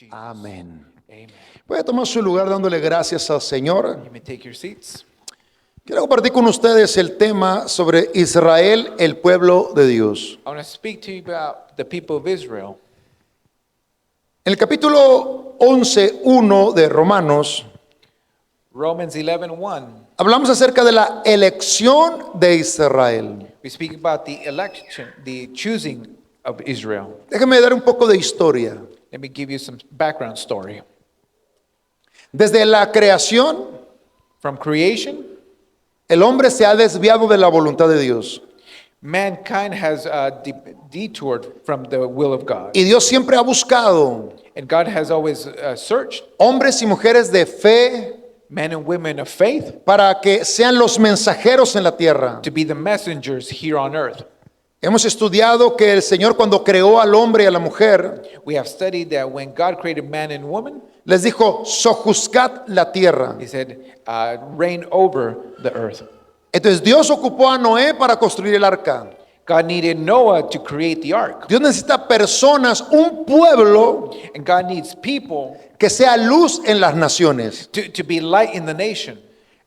Jesus. Amén. Amen. Voy a tomar su lugar dándole gracias al Señor. You may take your seats. Quiero compartir con ustedes el tema sobre Israel, el pueblo de Dios. I want to speak to you about the people of Israel. En el capítulo 11:1 de Romanos, Romans 11:1. hablamos acerca de la elección de Israel. We speak about the election, the choosing of Israel. Déjenme dar un poco de historia. Let me give you some background story. Desde la creación, From creation, el hombre se ha desviado de la voluntad de Dios. mankind has detoured from the will of God. Y Dios siempre ha buscado And God has always searched hombres y mujeres de fe men and women of faith para que sean los mensajeros en la tierra. to be the messengers here on earth. Hemos estudiado que el Señor, cuando creó al hombre y a la mujer, We have studied that when God created man and woman, les dijo: sojuzgad la tierra. He said, reign over the earth. Entonces Dios ocupó a Noé para construir el arca. God needed Noah to create the ark. Dios necesita personas, un pueblo And God needs people que sea luz en las naciones. to be light in the nation.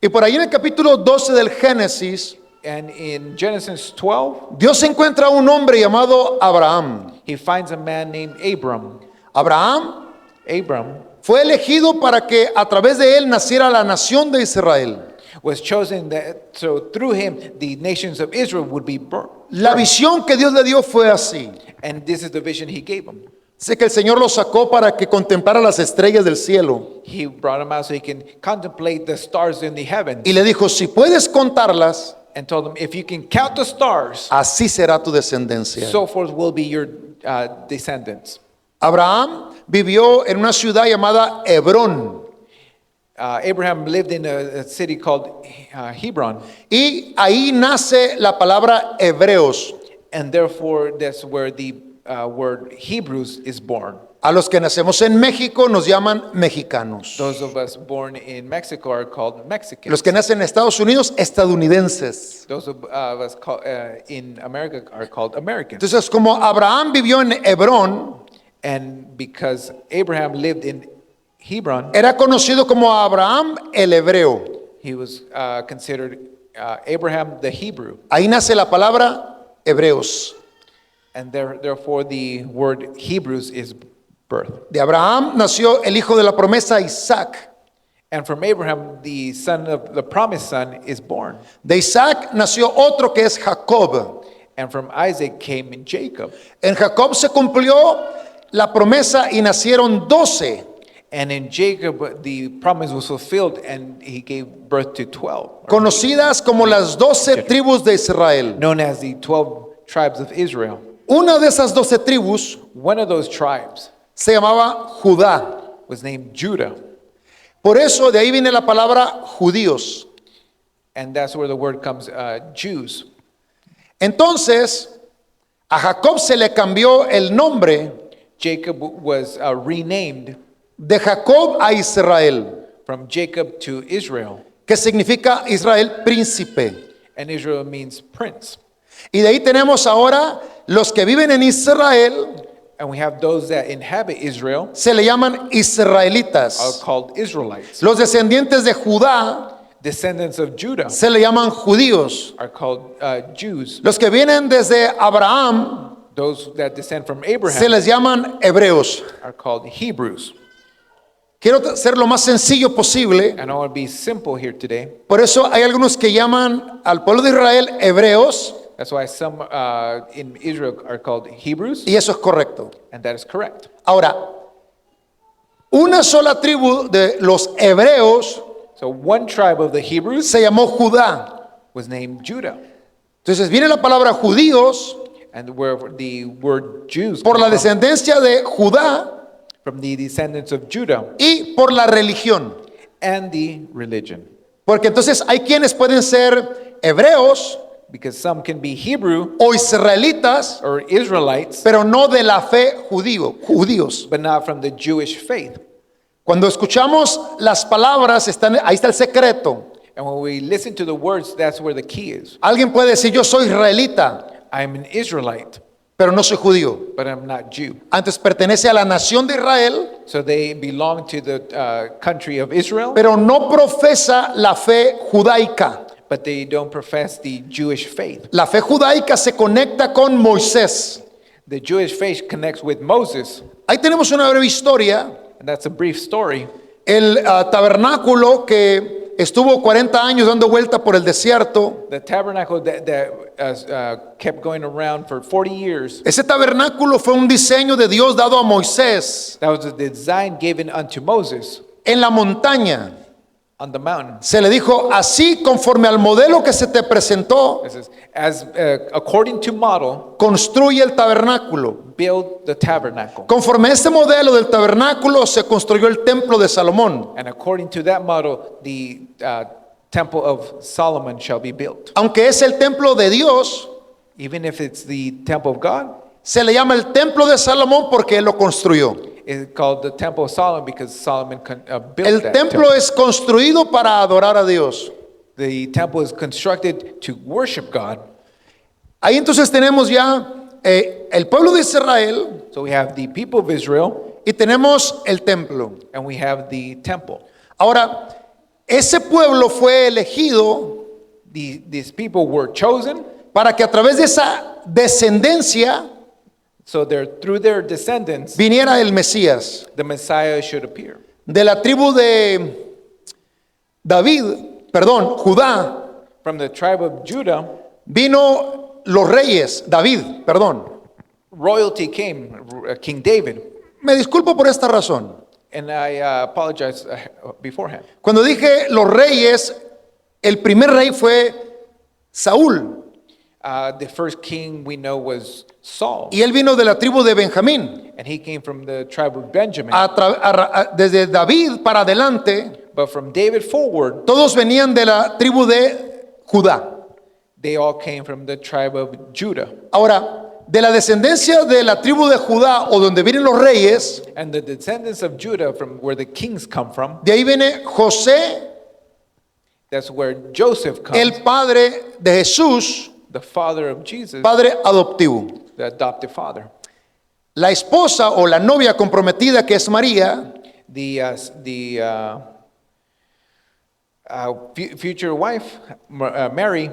Y por ahí en el capítulo 12 del Génesis, And in Genesis 12, Dios encuentra a un hombre llamado Abraham. he finds a man named Abram. Abraham Abram fue elegido para que a través de él naciera la nación de Israel. was chosen so through him the nations of Israel would be birthed. La visión que Dios le dio fue así. And this is the vision he gave him. Sé que el Señor lo sacó para que contemplara las estrellas del cielo. He brought him out so he can contemplate the stars in the heavens. Y le dijo: si puedes contarlas, And told him, if you can count the stars, así será tu descendencia. so forth will be your descendants. Abraham vivió en una ciudad llamada Hebrón. Abraham lived in a city called Hebron, Y ahí nace la palabra hebreos. and therefore that's where the word Hebrews is born. A los que nacemos en México nos llaman mexicanos. Those of us born in Mexico are called Mexicans. Los que nacen en Estados Unidos, estadounidenses. Those of us in America are called Americans. Entonces, como Abraham vivió en Hebrón, And because Abraham lived in Hebron, era conocido como Abraham el hebreo. he was considered Abraham the Hebrew. Ahí nace la palabra hebreos. And therefore the word Hebrews is birth. De Abraham nació el hijo de la promesa, Isaac. And from Abraham, the son of the promised son is born. De Isaac nació otro que es Jacob. And from Isaac came in Jacob. En Jacob se cumplió la promesa y nacieron 12. And in Jacob, the promise was fulfilled and he gave birth to 12, Conocidas como las 12 tribus de Israel. known as the 12 tribes of Israel. Una de esas 12 tribus One of those tribes se llamaba Judá. was named Judah. Por eso de ahí viene la palabra judíos. And that's where the word comes, Jews. Entonces, a Jacob se le cambió el nombre Jacob was renamed de Jacob a Israel, from Jacob to Israel. que significa Israel príncipe. And Israel means prince. Y de ahí tenemos ahora los que viven en Israel, And we have those that inhabit Israel se le llaman are israelitas. called Israelites. Los descendientes de Judá Descendants of Judah se le llaman judíos. are called Jews. Los que vienen desde Abraham Those that descend from se Abraham les llaman hebreos. are called Hebrews. Quiero ser lo más sencillo posible. And I want to be simple here today. Por eso hay algunos que llaman al pueblo de Israel hebreos, That's why some in Israel are called Hebrews, y eso es correcto. and that is correct. Ahora, una sola tribu de los hebreos So one tribe of the Hebrews se llamó Judá. was named Judah. Entonces viene la palabra judíos And where the word Jews por la come from, descendencia de Judá from the descendants of Judah y por la religión. and the religion. Porque entonces hay quienes pueden ser hebreos Because some can be Hebrew o israelitas, or Israelites, pero no de la fe judíos. but not from the Jewish faith. Cuando escuchamos las palabras, ahí está el secreto. And when we listen to the words, that's where the key is. Alguien puede decir: yo soy israelita, I'm an Israelite, pero no soy judío. but I'm not Jew. Antes pertenece a la nación de Israel, So they belong to the country of Israel, pero no profesa la fe judaica. but they don't profess the Jewish faith. La fe judaica se conecta con Moisés. The Jewish faith connects with Moses, Ahí tenemos una breve historia. and that's a brief story. El tabernáculo que estuvo 40 años dando vuelta por el desierto. The tabernacle that kept going around for 40 years, Ese tabernáculo fue un diseño de Dios dado a Moisés that was the design given unto Moses en la montaña. on the mountain. Se le dijo, así conforme al modelo que se te presentó, It says, as according to model, construye el tabernáculo. build the tabernacle. Conforme a este modelo del tabernáculo se construyó el templo de Salomón. And according to that model, the temple of Solomon shall be built. Aunque es el templo de Dios, Even if it's the temple of God, se le llama el templo de Salomón porque él lo construyó. it's called the temple of Solomon because Solomon built El that templo temple. es construido para adorar a Dios. The temple is constructed to worship God. Ahí entonces tenemos ya el pueblo de Israel So we have the people of Israel y tenemos el templo. and we have the temple. Ahora, ese pueblo fue elegido These people were chosen, para que a través de esa descendencia so through their descendants, viniera el Mesías. the Messiah should appear. De la tribu de Judá, From the tribe of Judah, vino los reyes, David, perdón. royalty came, King David. Me disculpo por esta razón. And I apologize beforehand. Cuando dije los reyes, el primer rey fue Saúl The first king we know was Saul, y él vino de la tribu de Benjamín. and he came from the tribe of Benjamin. Desde David para adelante, But from David forward, todos venían de la tribu de Judá. they all came from the tribe of Judah. Ahora, de la descendencia de la tribu de Judá o donde vienen los reyes, And the descendants of Judah, from where the kings come from, de ahí viene José, that's where Joseph comes, el padre de Jesús, the father of Jesus, padre adoptivo. the adopted father. La esposa o la novia comprometida que es María, Future wife, Mary,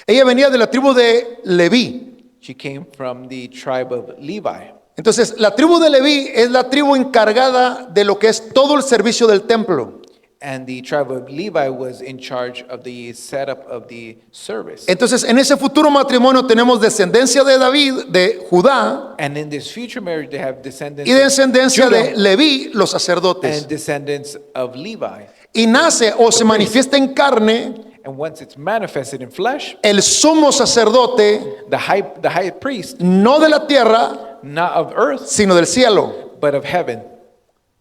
ella venía de la tribu de Leví. she came from the tribe of Levi. Entonces, la tribu de Leví es la tribu encargada de lo que es todo el servicio del templo. And the tribe of Levi was in charge of the setup of the service. Entonces, en ese futuro matrimonio tenemos descendencia de David, de Judá, And in this future marriage, they have descendants y descendencia of de Judah Leví, los sacerdotes. and descendants of Levi. Y nace o se manifiesta en carne And once it's manifested in flesh, el sumo sacerdote, the high priest, no de la tierra, not of earth, sino del cielo. but of heaven.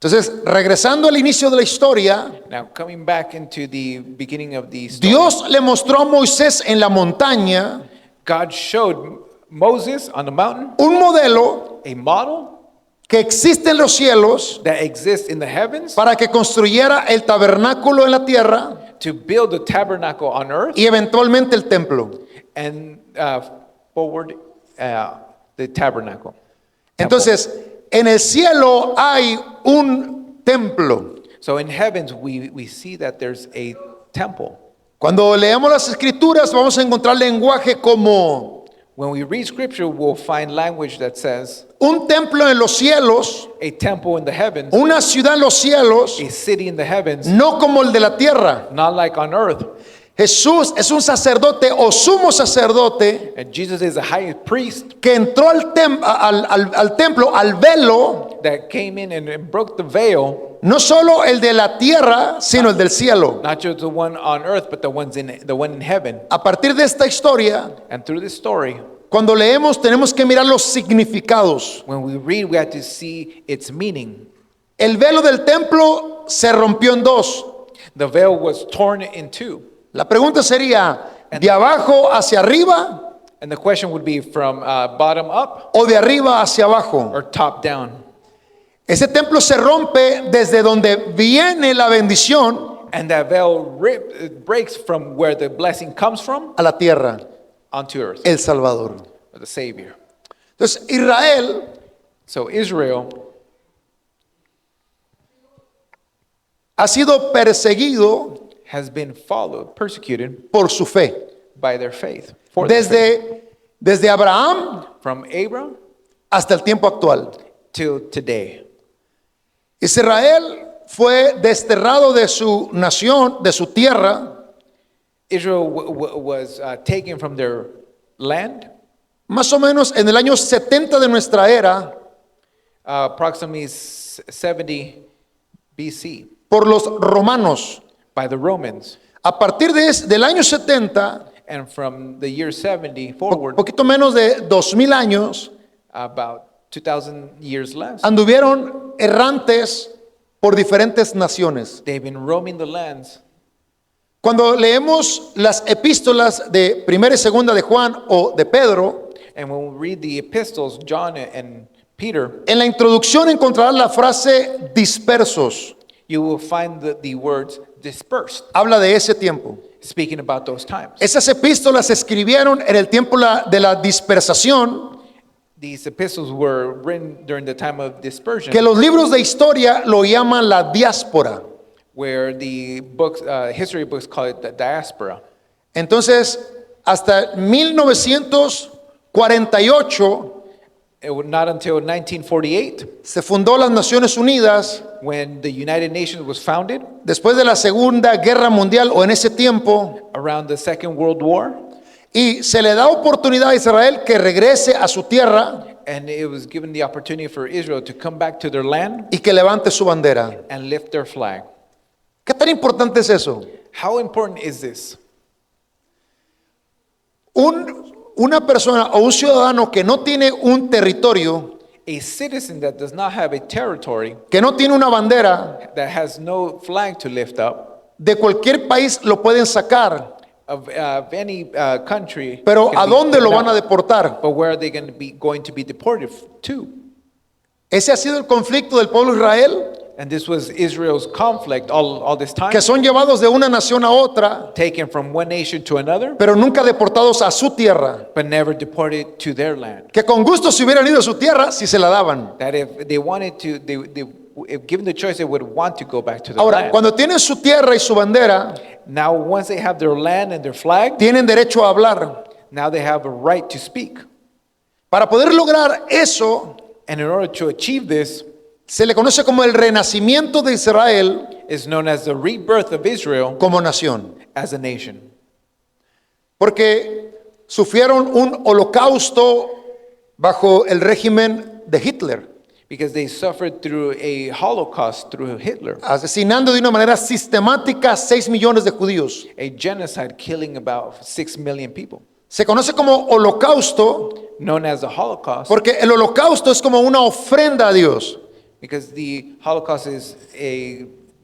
Entonces, regresando al inicio de la historia, Now, coming back into the beginning of the story, Dios le mostró a Moisés en la montaña God showed Moses on the mountain un modelo a model que existe en los cielos that exists in the heavens para que construyera el tabernáculo en la tierra to build the tabernacle on earth y eventualmente el templo. and forward the tabernacle. Entonces, en el cielo hay un templo. So in heavens, we see that there's a temple. Cuando leamos las escrituras vamos a encontrar lenguaje como When we read scripture, we'll find language that says un templo en los cielos, a temple in the heavens, una ciudad en los cielos, a city in the heavens, no como el de la tierra. not like on earth. Jesús es un sacerdote o sumo sacerdote And Jesus is a high priest que entró al templo, al velo, that came in and broke the veil, no solo el de la tierra, sino el del cielo. not just the one on earth, but the one in heaven. A partir de esta historia, And through this story, cuando leemos tenemos que mirar los significados. when we read, we have to see its meaning. El velo del templo se rompió en dos. The veil was torn in two. La pregunta sería, ¿de abajo hacia arriba And the question would be from bottom up o de arriba hacia abajo? or top down. Ese templo se rompe desde donde viene la bendición And that veil breaks from where the blessing comes from a la tierra, onto earth, el Salvador. or the Savior. Entonces, Israel So Israel ha sido perseguido has been followed, persecuted por su fe. by their faith. For their faith. Desde Abraham From Abram hasta el tiempo actual. till today. Israel fue desterrado de su nación, de su tierra, Israel was taken from their land, más o menos en el año 70 de nuestra era, approximately 70 BC, por los romanos. by the Romans. A partir del año 70, And from the year 70 un forward, poquito menos de 2000 años, about 2,000 years less, anduvieron errantes por diferentes naciones. they've been roaming the lands. Cuando leemos las epístolas de Primera y Segunda de Juan o de Pedro, And when we read the epistles, John and Peter, en la introducción encontrarás la frase dispersos. you will find the words dispersed, Habla de ese tiempo. speaking about those times. Esas epístolas se escribieron en el tiempo de la dispersación, These epistles were written during the time of dispersion, que los libros de historia lo llaman la diáspora. where the books, history books call it the diaspora. Entonces, hasta 1948 It was not until 1948, se fundó las Naciones Unidas, when the United Nations was founded, después de la Segunda Guerra Mundial o en ese tiempo, around the Second World War, y se le da oportunidad a Israel que regrese a su tierra and it was given the opportunity for Israel to come back to their land y que levante su bandera. and lift their flag. ¿Qué tan importante es eso? How important is this? Una persona o un ciudadano que no tiene un territorio, A citizen that does not have a territory, que no tiene una bandera, that has no flag to lift up, de cualquier país lo pueden sacar, of any country, pero can ¿a be dónde lo taken van a out. deportar? But where are they going to be deported to? Ese ha sido el conflicto del pueblo de Israel, And this was Israel's conflict all this time, que son llevados de una nación a otra, taken from one nation to another, pero nunca deportados a su tierra, but never deported to their land. que con gusto se hubieran ido a su tierra si se la daban. That if they wanted to, if given the choice, they would want to go back to their Ahora, land. cuando tienen su tierra y su bandera, Now, once they have their land and their flag, tienen derecho a hablar. now they have a right to speak. Para poder lograr eso, And in order to achieve this, se le conoce como el renacimiento de Israel is known as the rebirth of Israel como nación. as a nation. Porque sufrieron un holocausto bajo el régimen de Hitler, Because they suffered through a Holocaust through Hitler, asesinando de una manera sistemática 6 millones de judíos. a genocide killing about 6 million people. Se conoce como holocausto Known as the Holocaust, porque el holocausto es como una ofrenda a Dios. because the Holocaust is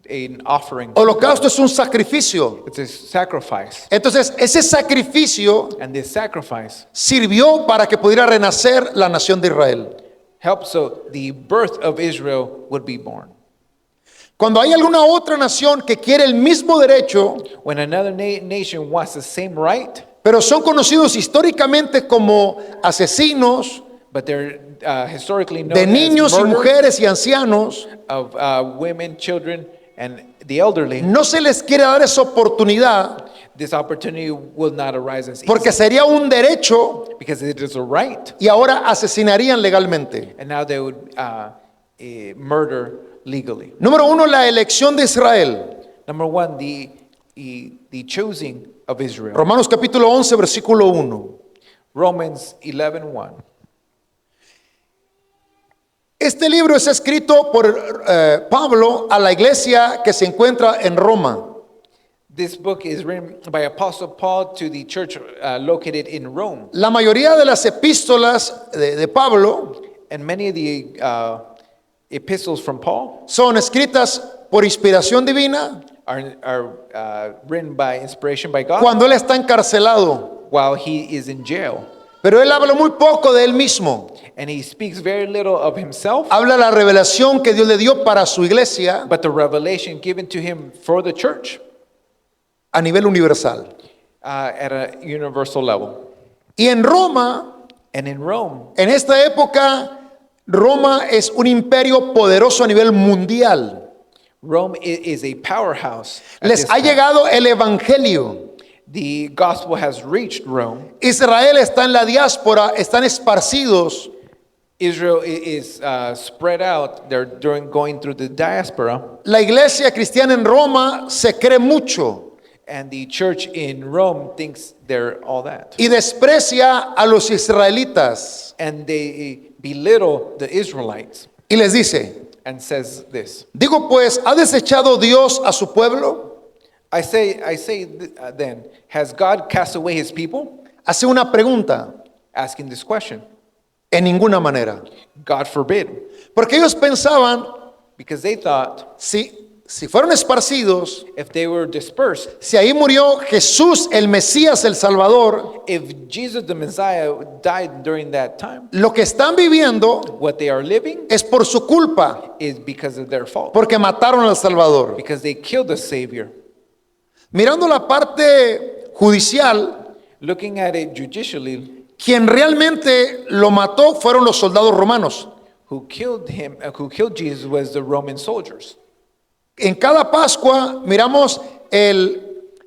an offering. Holocausto es un sacrificio. It's a sacrifice. Entonces, ese sacrificio And this sacrifice sirvió para que pudiera renacer la nación de Israel. helped so the birth of Israel would be born. Cuando hay alguna otra nación que quiere el mismo derecho, When another nation wants the same right, pero son conocidos históricamente como asesinos but they're historically known de niños as y murderers mujeres y ancianos, of women, children, and the elderly, no se les quiere dar esa oportunidad this opportunity will not arise as porque easy, sería un derecho because it is a right, y ahora asesinarían legalmente. and now they would murder legally. Número uno, la elección de Israel. Number one, the choosing of Israel. Romanos capítulo 11, versículo 1. Romans 11:1. Este libro es escrito por Pablo a la iglesia que se encuentra en Roma. This book is written by Apostle Paul to the church located in Rome. La mayoría de las epístolas de Pablo And many of the epistles from Paul son escritas por inspiración divina are written by inspiration by God cuando él está encarcelado. while he is in jail. Pero él habla muy poco de él mismo. And he speaks very little of himself, Habla la revelación que Dios le dio para su iglesia but the revelation given to him for the church a nivel universal. at a universal level. Y en Roma And in Rome, En esta época, Roma es un imperio poderoso a nivel mundial. Rome is a powerhouse. At Les this ha time. llegado el evangelio. The gospel has reached Rome. Israel está en la diáspora, están esparcidos. Israel is spread out. They're going through the diaspora. La iglesia cristiana en Roma se cree mucho And the church in Rome thinks they're all that. y desprecia a los israelitas And they belittle the Israelites y les dice, and says this. digo pues, ¿ha desechado Dios a su pueblo? I say then, has God cast away his people? Hace una pregunta, Asking this question. en ninguna manera. God forbid. Porque ellos pensaban, Because they thought si fueron esparcidos, if they were dispersed, si ahí murió Jesús, el Mesías, el Salvador, if Jesus the Messiah died during that time, lo que están viviendo what they are living es por su culpa, is because of their fault. porque mataron al Salvador. Because they killed the Savior. Mirando la parte judicial, Looking at it judicially, quien realmente lo mató fueron los soldados romanos. who killed Jesus was the Roman soldiers. En cada Pascua miramos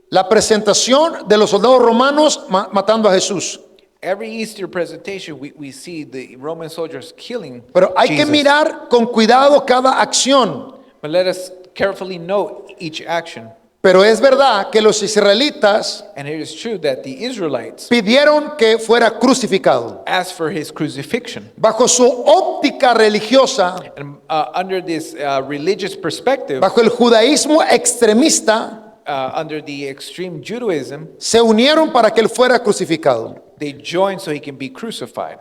la presentación de los soldados romanos matando a Jesús. Every Easter presentation, we see the Roman soldiers killing Pero hay que Jesus. mirar con cuidado cada acción. But let us carefully note each action. Pero es verdad que los israelitas And it is true that the Israelites pidieron que fuera crucificado. asked for his crucifixion. Bajo su óptica religiosa, And under this religious perspective, bajo el judaísmo extremista, under the extreme Judaism, se unieron para que él fuera crucificado. they joined so he can be crucified.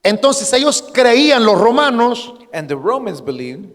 Entonces ellos creían, los romanos, And the Romans believed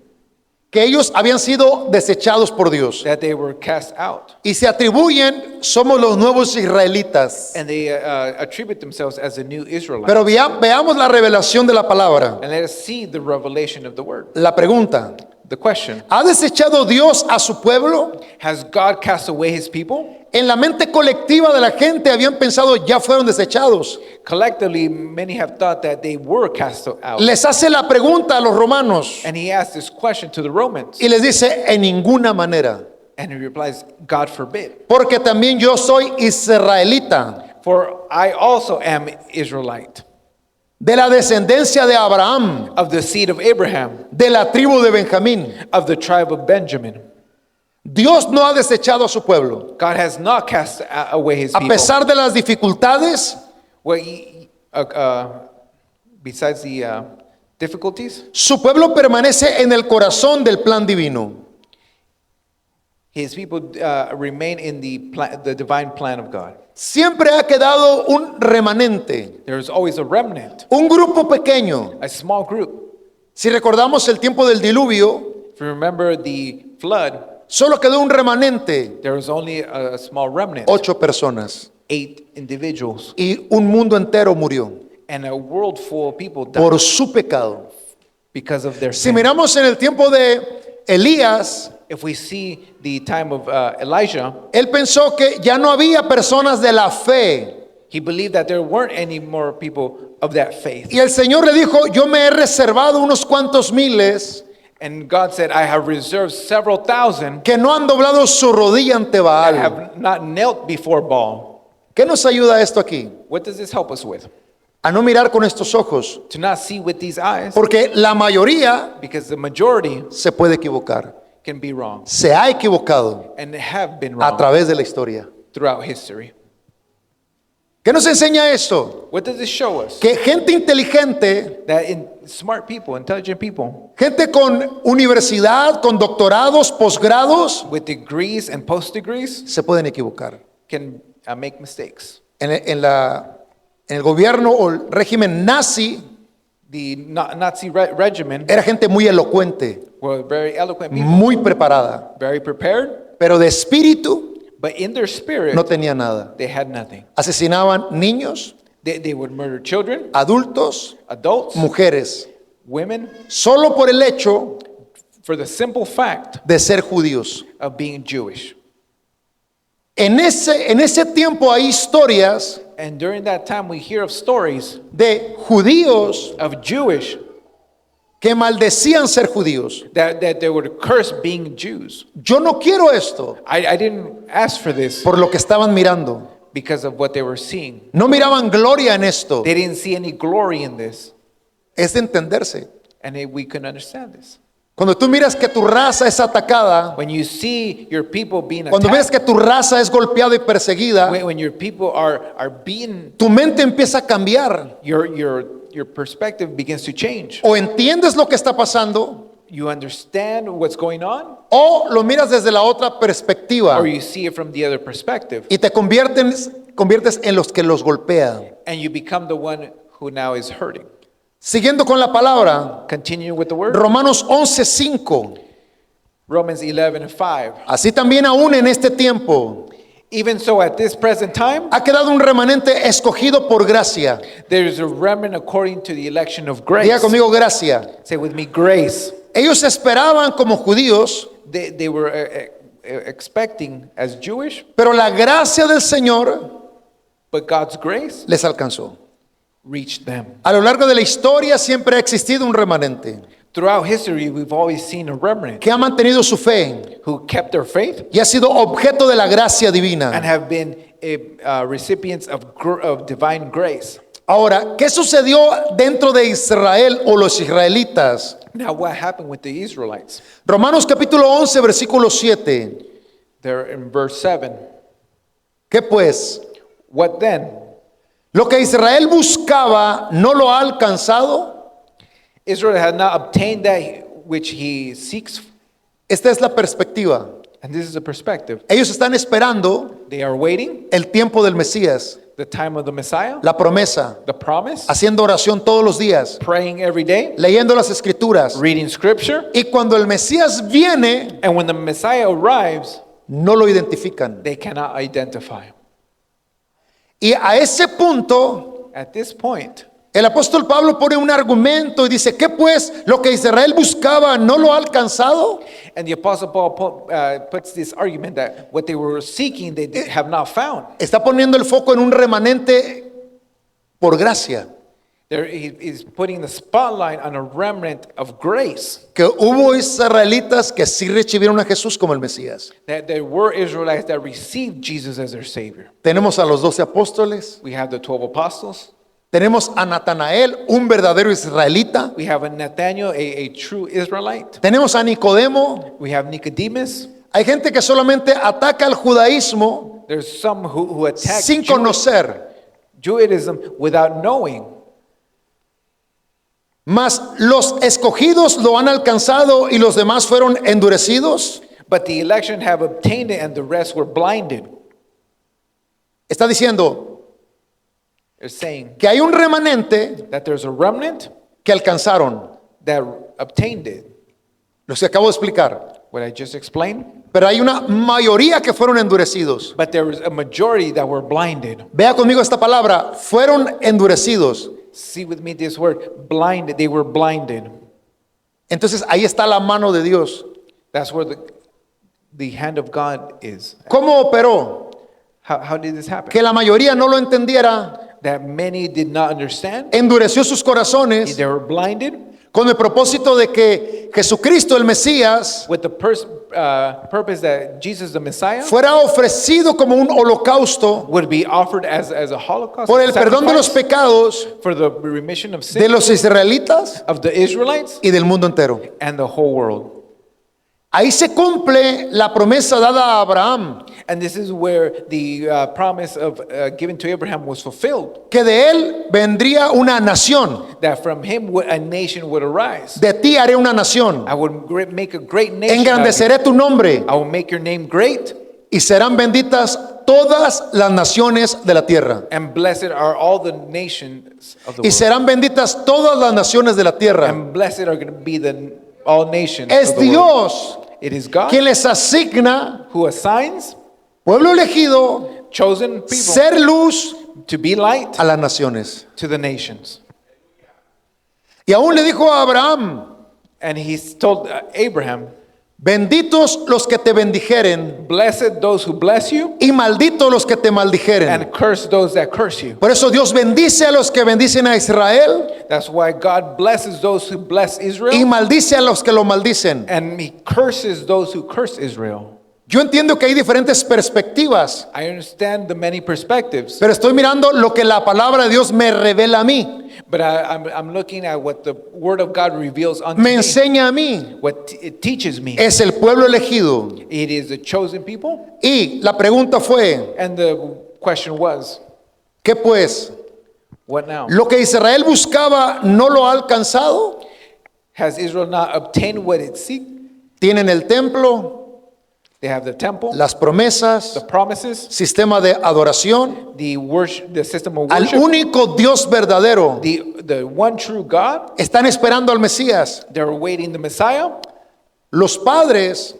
que ellos habían sido desechados por Dios. that they were cast out. Y se atribuyen, somos los nuevos israelitas. And they attribute themselves as a new Israelite. Pero veamos la revelación de la palabra. And let us see the revelation of the word. La pregunta, The question, ¿ha desechado Dios a su pueblo? has God cast away his people? En la mente colectiva de la gente habían pensado, ya fueron desechados. Collectively, many have thought that they were cast out. Les hace la pregunta a los romanos And he asked this question to the Romans. y les dice, en ninguna manera. And he replies, God forbid. Porque también yo soy israelita, For I also am Israelite, de la descendencia de Abraham, of the seed of Abraham, de la tribu de Benjamín. of the tribe of Benjamin. Dios no ha desechado a su pueblo. God has not cast away his A people. pesar de las dificultades, Well, besides the difficulties, su pueblo permanece en el corazón del plan divino. his people remain in the divine plan of God. Siempre ha quedado un remanente, There is always a remnant, un grupo pequeño. a small group. Si recordamos el tiempo del diluvio, If you remember the flood, solo quedó un remanente, there was only a small remnant, 8 personas. 8 individuals, Y un mundo entero murió and a world full of people died por su pecado. because of their Si sin. miramos en el tiempo de Elías, If we see the time of Elijah, él pensó que ya no había personas de la fe. he believed that there weren't any more people of that faith. Y el Señor le dijo, yo me he reservado unos cuantos miles And God said, I have reserved several thousand que no han doblado su rodilla ante that Baal. have not knelt before Baal. ¿Qué nos ayuda esto aquí? What does this help us with? A no mirar con estos ojos, To not see with these eyes, porque la mayoría because the majority se puede equivocar. can be wrong Se ha equivocado and have been a wrong través de la historia. throughout history. ¿Qué nos enseña esto? What does this show us? Que gente inteligente, That smart people, intelligent people, gente con universidad, con doctorados, posgrados, with degrees and post degrees se pueden equivocar. can make mistakes. En el gobierno o el régimen nazi The Nazi regimen era gente muy elocuente, were very eloquent people, muy preparada, very prepared, pero de espíritu but in their spirit, no tenía nada. they had nothing. Asesinaban niños, They would murder children, adultos, adults, mujeres, women, solo por el hecho for the simple fact de ser judíos. of being Jewish. En ese tiempo hay historias And during that time, we hear of stories de judíos of Jewish que maldecían ser judíos. that they were cursed being Jews. Yo no quiero esto I didn't ask for this por lo que estaban mirando. because of what they were seeing. No miraban gloria en esto. They didn't see any glory in this, Es de entenderse. and we couldn't understand this. Cuando tú miras que tu raza es atacada, When you see your people being cuando ves attacked, que tu raza es golpeada y perseguida, when your people are being, tu mente empieza a cambiar. your perspective begins to change. O entiendes lo que está pasando, You understand what's going on, o lo miras desde la otra perspectiva or you see it from the other perspective, y te conviertes en los que los golpean. and you become the one who now is hurting. Siguiendo con la palabra, Continuing with the word, Romanos 11:5. Romans 11:5. Así también aún en este tiempo Even so, at this present time, ha quedado un remanente escogido por gracia. there is a remnant according to the election of grace. Diga conmigo gracia. Say with me, grace. Ellos esperaban como judíos, They were expecting as Jewish, pero la gracia del Señor but God's grace les alcanzó. reached them. A lo largo de la historia siempre ha existido un remanente Throughout history, we've always seen a remnant que ha mantenido su fe who kept their faith y ha sido objeto de la gracia and divina. have been recipients of divine grace. Ahora, ¿qué sucedió dentro de Israel o los israelitas? Now, what happened with the Israelites? Romanos capítulo 11, versículo 7. They're in verse 7. ¿Qué pues? What then? Lo que Israel buscaba no lo ha alcanzado. Israel had not obtained that which he seeks, Esta es la perspectiva. and this is the perspective. Ellos están esperando They are waiting el tiempo del Mesías, the time of the Messiah, la promesa, the promise, haciendo oración todos los días, praying every day, leyendo las escrituras. reading scripture, Y cuando el Mesías viene, and when the Messiah arrives, no lo identifican. they cannot identify. Y a ese punto, At this point, el apóstol Pablo pone un argumento y dice, ¿qué pues? Lo que Israel buscaba no lo ha alcanzado. and the Apostle Paul puts this argument that what they were seeking, they have not found. Está poniendo el foco en un remanente por gracia. He's putting the spotlight on a remnant of grace. Que hubo israelitas que sí recibieron a Jesús como el Mesías. That there were Israelites that received Jesus as their Savior. Tenemos a los 12 apóstoles. We have the 12 apostles. Tenemos a Natanael, un verdadero israelita. We have a Nathaniel, a true Israelite. Tenemos a Nicodemo. We have Nicodemus. Hay gente que solamente ataca al judaísmo There's some who attack sin conocer. Judaism without knowing. Mas los escogidos lo han alcanzado y los demás fueron endurecidos. But the election have obtained it and the rest were blinded. Está diciendo They're saying que hay un remanente that there's a remnant que alcanzaron, that obtained it. los que acabo de explicar. What I just explained. Pero hay una mayoría que fueron endurecidos. But there was a majority that were blinded. Vea conmigo esta palabra, fueron endurecidos. See with me this word, blinded. They were blinded. Entonces ahí está la mano de Dios. That's where the hand of God is. ¿Cómo operó? How did this happen? Que la mayoría no lo entendiera, That many did not understand. endureció sus corazones They were blinded con el propósito de que Jesucristo el Mesías with the purpose that Jesus the Messiah fuera ofrecido como un holocausto would be offered as a holocaust por el perdón de los sacrifice pecados for the remission of de sin los israelitas of the Israelites y del mundo entero. and the whole world. Ahí se cumple la promesa dada a Abraham, And this is where the promise of given to Abraham was fulfilled. que de él vendría una nación. That from him a nation would arise. De ti haré una nación. I would make a great nation. Out of you. Engrandeceré tu nombre I will make your name great, y serán benditas todas las naciones de la tierra. and blessed are all the nations of the Y world. serán benditas todas las naciones de la tierra. And blessed are going to be all nations Es of the world. Dios It is God quien les asigna, who assigns pueblo elegido, chosen people ser luz to be light a las naciones. to the nations. Y aún le dijo a Abraham, And he told Abraham, Benditos los que te bendijeren Blessed those who bless you, y malditos los que te maldijeren. and curse those that curse you. Por eso Dios bendice a los que bendicen a Israel That's why God blesses those who bless y Israel, maldice a los que lo maldicen. and He curses those who curse Israel. Yo entiendo que hay diferentes perspectivas, I understand the many perspectives, pero estoy mirando lo que la palabra de Dios me revela a mí, but I'm looking at what the Word of God reveals unto me me, enseña a mí. what it teaches me. Es el pueblo elegido. It is the chosen people, Y la pregunta fue, and the question was, ¿qué pues? what now? ¿Lo que Israel buscaba no lo ha alcanzado? Has Israel not obtained what it seeks? Tienen el templo, They have the temple, las the promesas, promises, sistema de adoración, the worship, the system of al worship, único Dios verdadero. the one true God. Están esperando al Mesías. They're awaiting the Messiah. Los padres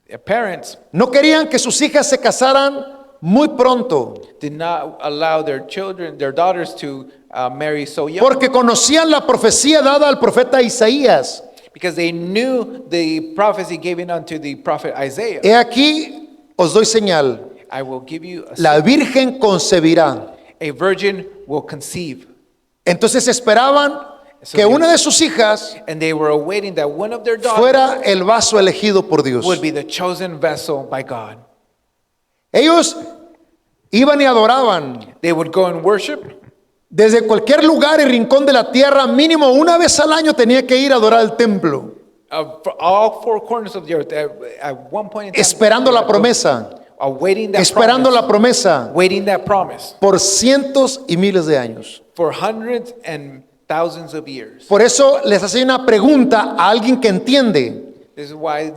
Their parents no querían que sus hijas se casaran muy pronto, did not allow their children, their daughters to marry so young, porque conocían la profecía dada al profeta Isaías. because they knew the prophecy given unto the prophet Isaiah. He aquí os doy señal, I will give you la virgen concebirá. a virgin will conceive. Entonces esperaban que una de sus hijas And they were awaiting that one of their daughters fuera el vaso elegido por Dios. would be the chosen vessel by God. Ellos iban y adoraban They would go and worship. desde cualquier lugar y rincón de la tierra, mínimo una vez al año tenía que ir a adorar al templo, For all four corners of the earth, at one point in time, esperando la promesa, awaiting that esperando promise, la promesa waiting that promise por cientos y miles de años. for hundreds and thousands of years. Por eso les hace una pregunta a alguien que entiende, This is why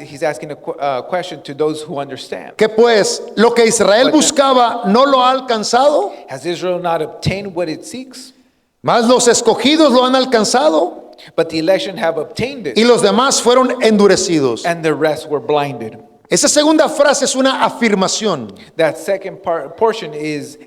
he's asking a question to those who understand. que pues lo que Israel buscaba no lo ha alcanzado, Has Israel not obtained what it seeks? más los escogidos lo han alcanzado But the election have obtained y it, los demás fueron endurecidos. and the rest were blinded. Esa segunda frase es una afirmación. That second portion is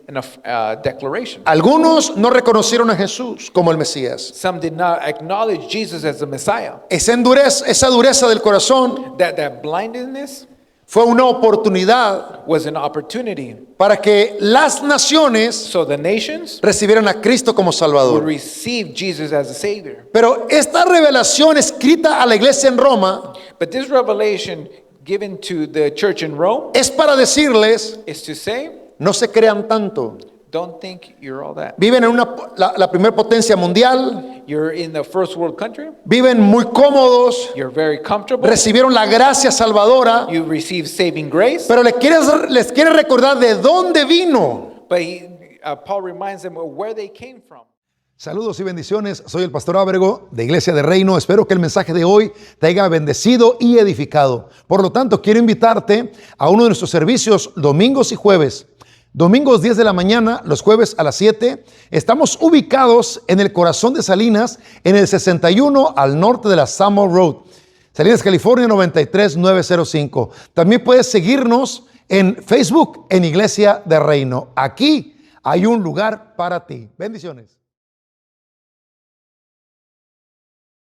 a declaration. Algunos no reconocieron a Jesús como el Mesías. Some did not acknowledge Jesus as the Messiah. Esa dureza del corazón That blindness fue una oportunidad was an opportunity para que las naciones so the nations recibieran a Cristo como would Salvador. receive Jesus as a Savior. Pero esta revelación escrita a la iglesia en Roma But this revelation given to the church in Rome es para decirles, is to say, no se crean tanto. don't think you're all that. Viven en la primera potencia mundial, You're in the first world country. viven muy cómodos, You're very comfortable. recibieron la gracia salvadora, You receive saving grace. pero les quiere recordar de dónde vino. But Paul reminds them of where they came from. Saludos y bendiciones, soy el pastor Ábrego de Iglesia de Reino. Espero que el mensaje de hoy te haya bendecido y edificado. Por lo tanto, quiero invitarte a uno de nuestros servicios domingos y jueves. Domingos 10 de la mañana, los jueves a las 7. Estamos ubicados en el corazón de Salinas, en el 61 al norte de la Summer Road. Salinas, California 93905. También puedes seguirnos en Facebook en Iglesia de Reino. Aquí hay un lugar para ti. Bendiciones.